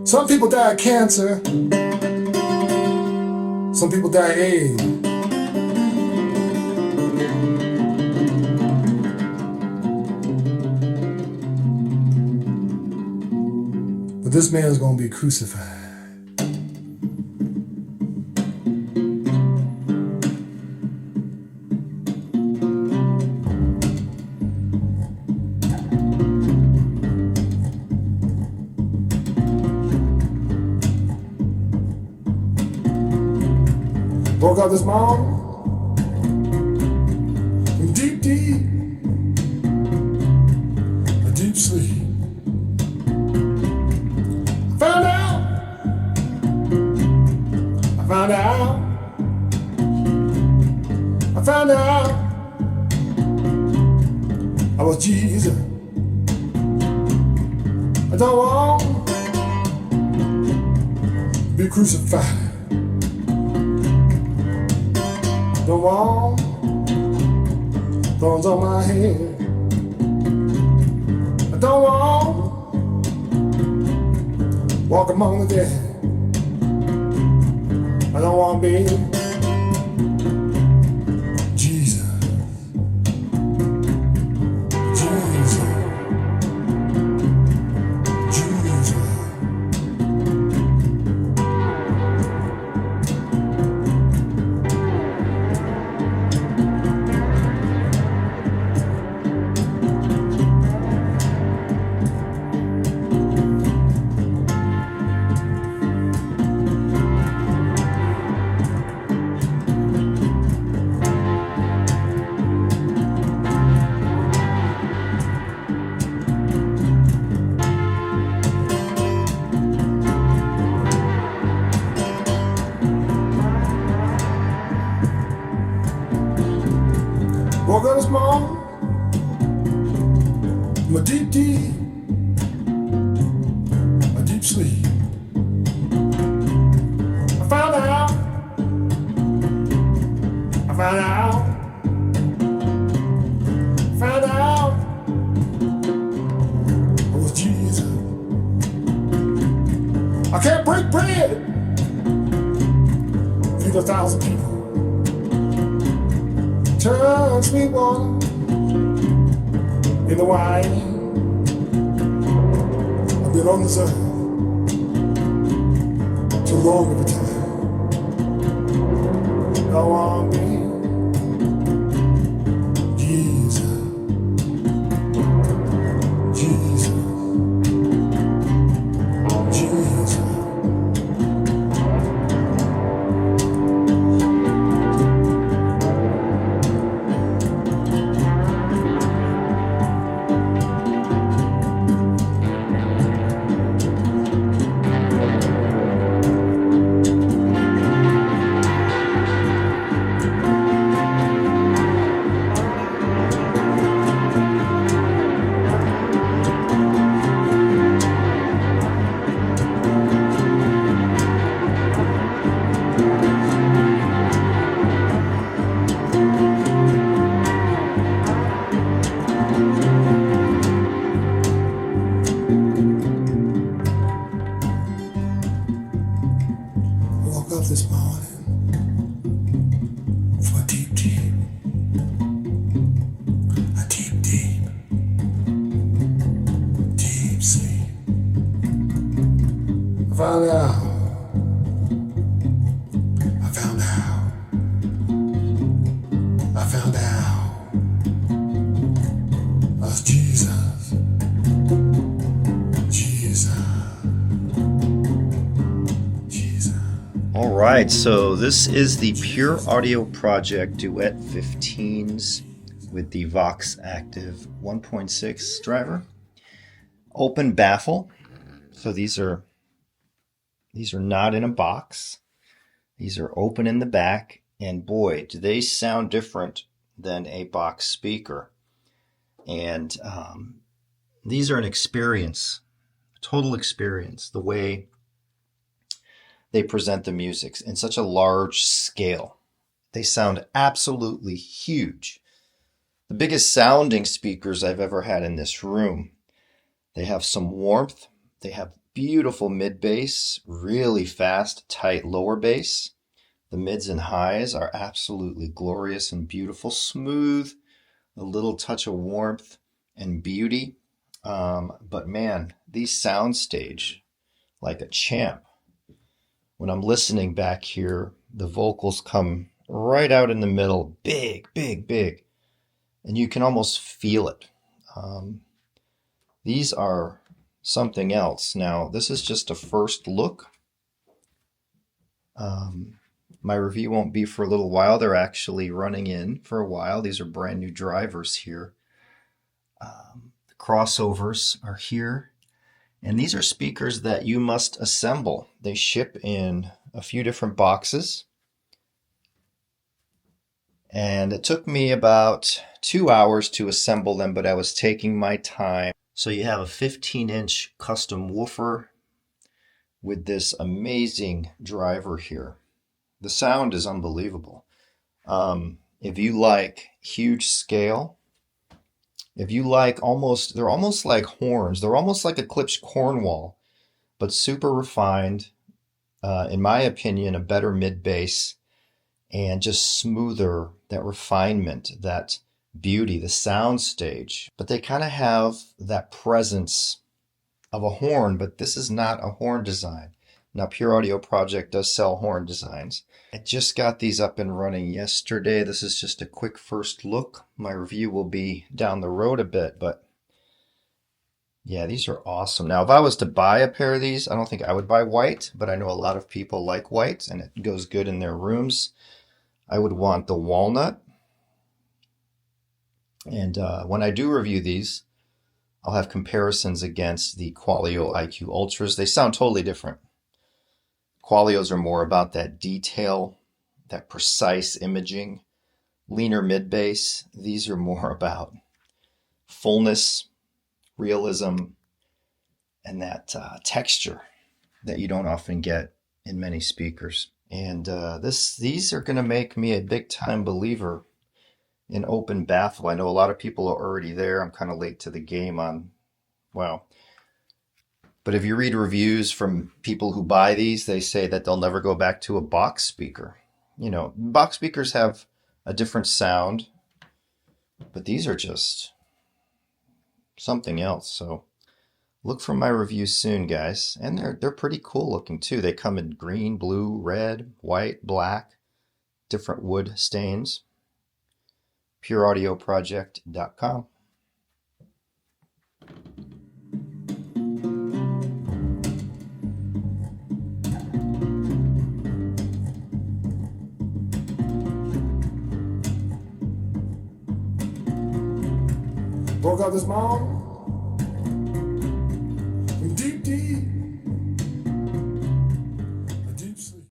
Some people die of cancer. Some people die of AIDS. But this man's gonna be crucified. Woke up this morning in deep, a deep sleep. I found out I was Jesus. I don't want to be crucified. Don't want thorns on my head. I don't want walk among the dead. I don't want to be Jesus. Woke up this morning, my deep, a deep sleep. I found out I was Jesus. I can't break bread, feed 1,000 people. Turn sweet water in the wine. I've been on this earth too long of a time. I want to be Jesus, Jesus, Jesus. Woke up this morning for a deep, deep sleep. I found out I was Jesus. All right, so this is the Pure Audio Project Duet 15s with the Vox Active 1.6 driver. Open baffle. So these are not in a box. These are open in the back, and boy, do they sound different than a box speaker. And these are an experience, a total experience, the way they present the music in such a large scale. They sound absolutely huge. The biggest sounding speakers I've ever had in this room. They have some warmth. They have beautiful mid bass, really fast, tight lower bass. The mids and highs are absolutely glorious and beautiful, smooth, a little touch of warmth and beauty. But man, these soundstage like a champ. When I'm listening back here, the vocals come right out in the middle, big, big, big. And you can almost feel it. These are something else. Now, this is just a first look. My review won't be for a little while. They're actually running in for a while. These are brand new drivers here. The crossovers are here. And these are speakers that you must assemble. They ship in a few different boxes. And it took me about 2 hours to assemble them, but I was taking my time. So you have a 15-inch custom woofer with this amazing driver here. The sound is unbelievable. If you like huge scale, if you like they're almost like horns. They're almost like a clipped Cornwall, but super refined. In my opinion, a better mid bass and just smoother, that refinement, that beauty, the sound stage. But they kind of have that presence of a horn, but this is not a horn design. Now, Pure Audio Project does sell horn designs. I just got these up and running yesterday. This is just a quick first look. My review will be down the road a bit, but yeah, these are awesome. Now, if I was to buy a pair of these, I don't think I would buy white, but I know a lot of people like white and it goes good in their rooms. I would want the walnut. And when I do review these, I'll have comparisons against the Qualio IQ Ultras. They sound totally different. Qualios are more about that detail, that precise imaging, leaner mid bass. These are more about fullness, realism, and that texture that you don't often get in many speakers. And these are going to make me a big time believer in open baffle. I know a lot of people are already there. I'm kind of late to the game on, well, but if you read reviews from people who buy these, they say that they'll never go back to a box speaker. You know, box speakers have a different sound, but these are just something else. So look for my reviews soon, guys. And they're pretty cool looking too. They come in green, blue, red, white, black, different wood stains. PureAudioProject.com. Woke up this morning.